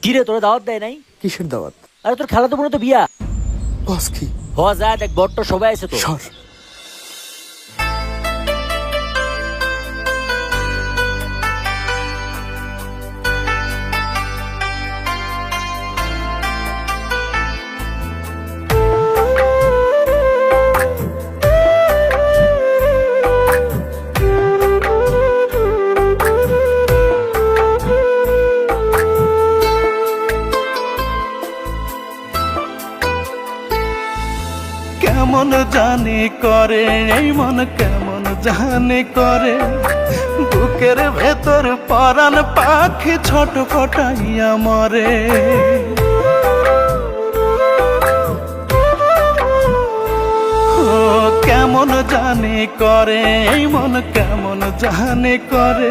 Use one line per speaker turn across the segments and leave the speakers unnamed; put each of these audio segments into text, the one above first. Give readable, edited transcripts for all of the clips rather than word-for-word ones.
কি রে তোরা দাওয়াত দেয় নাই?
কিসের দাওয়াত?
আরে তোর খালাতো বোনের তো বিয়া।
বস কি?
হওয়া যায়, দেখ বট্ট সবাই আছে তো।
সর।
কেমন জানি করে এই মন, কেমন জানি করে বুকের ভেতর পরাণ পাখি ছোট ফটাইয়া মরে। ও কেমন জানি করে এই মন, কেমন জানি করে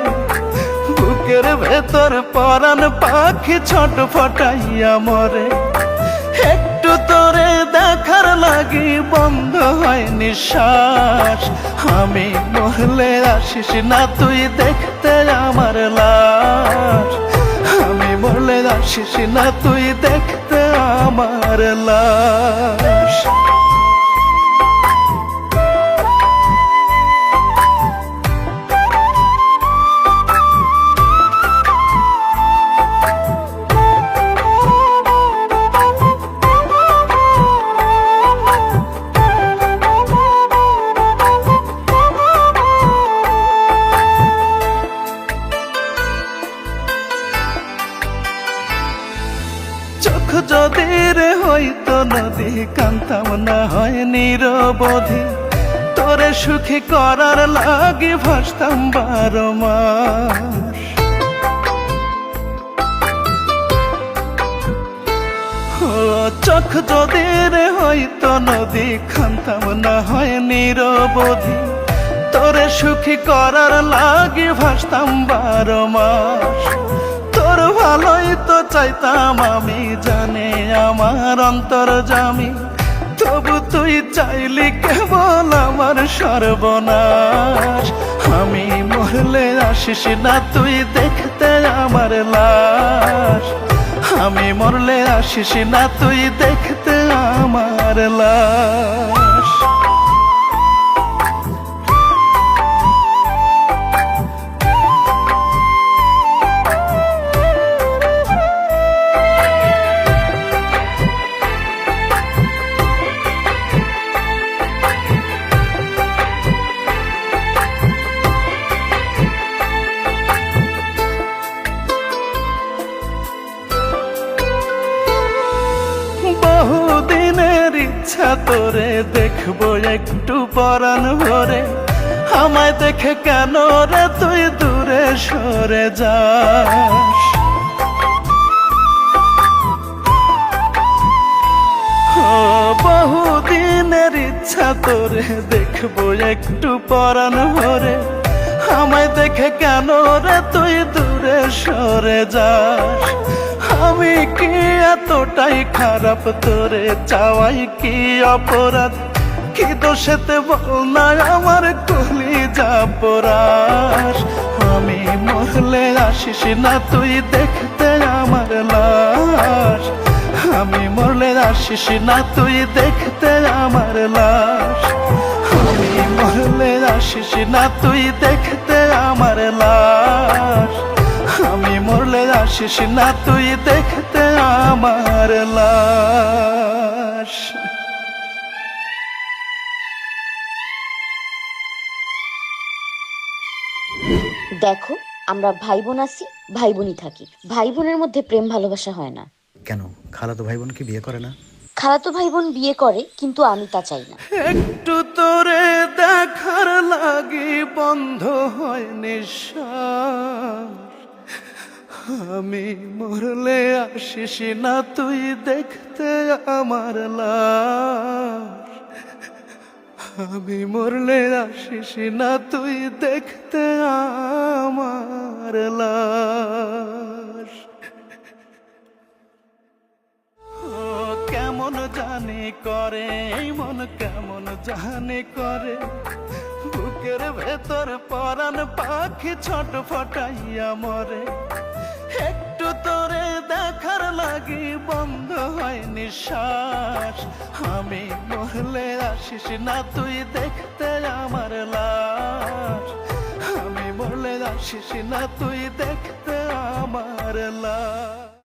বুকের ভেতর পরাণ পাখি ছোট ফটাইয়া মরে। একটু তোরে দেখার লাগি বন্ধ হয় নিঃশ্বাস, আমি মরলে আসিস না তুই দেখতে আমার লাশ। আমি মরলে আসিস না তুই দেখতে আমার লাশ। চোখ যদি রে হইতো নদী, কান্তাম না হয় নিরবধি, তোরে সুখী করার লাগি ভাসতাম 12 মাস। ও চোখ যদি রে হইতো নদী, কান্তাম না হয় নিরবধি, তোরে সুখী করার লাগি ভাসতাম 12 মাস। তোর ভালোই তো চাইতাম আমি, জানে আমার অন্তর্যামী, তবু তুই চাইলি কেবল আমার সর্বনাশ। আমি মরলে আসিস না তুই দেখতে আমার লাশ। আমি মরলে আসিস না তুই দেখতে আমার লাশ। বহুদিনের ইচ্ছা তোরে দেখবো একটু পরাণ ভরে, আমায় দেখে কেন রে তুই দূরে সরে যাস। ও বহুদিনের ইচ্ছা তোরে দেখবো একটু পরাণ ভরে, আমায় দেখে কেন রে তুই দূরে সরে যাস। আমি কি এতটাই খারাপ তোরে চাওয়াই কি অপরাধ, কি দোষেতে বল না আমার কলিজা পোড়াস। আমি মরলে আসিস না তুই দেখতে আমার লাশ। আমি মরলে আসিস না তুই দেখতে আমার লাশ। আমি মরলে আসিস না তুই দেখতে আমার লাশ। আমি মরলে আসিস না তুই দেখতে আমার লাশ।
দেখো, আমরা ভাই বোন আছি, ভাই বোনই থাকি। ভাই বোনের মধ্যে প্রেম ভালোবাসা হয় না।
কেন খালাতো ভাই বোন কি বিয়ে করে না?
খালাতো ভাই বোন বিয়ে করে, কিন্তু আমি তা চাই না।
একটু তোরে দেখার লাগি বন্ধ হয় নিঃশ্বাস, আমি মরলে আসিস না তুই দেখতে আমার লাশ। আমি মরলে আসিস না তুই দেখতে আমার লাশ। ও কেমন জানি করে এই মন, কেমন জানি করে বুকের ভেতর পরাণ পাখি ছোট ফটাইয়া মরে। একটু তোরে দেখার লাগি বন্ধ হয় নিঃশ্বাস। আমি মরলে আসিস না তুই দেখতে আমার লাশ, আমি মরলে আসিস না তুই দেখতে আমার লাশ।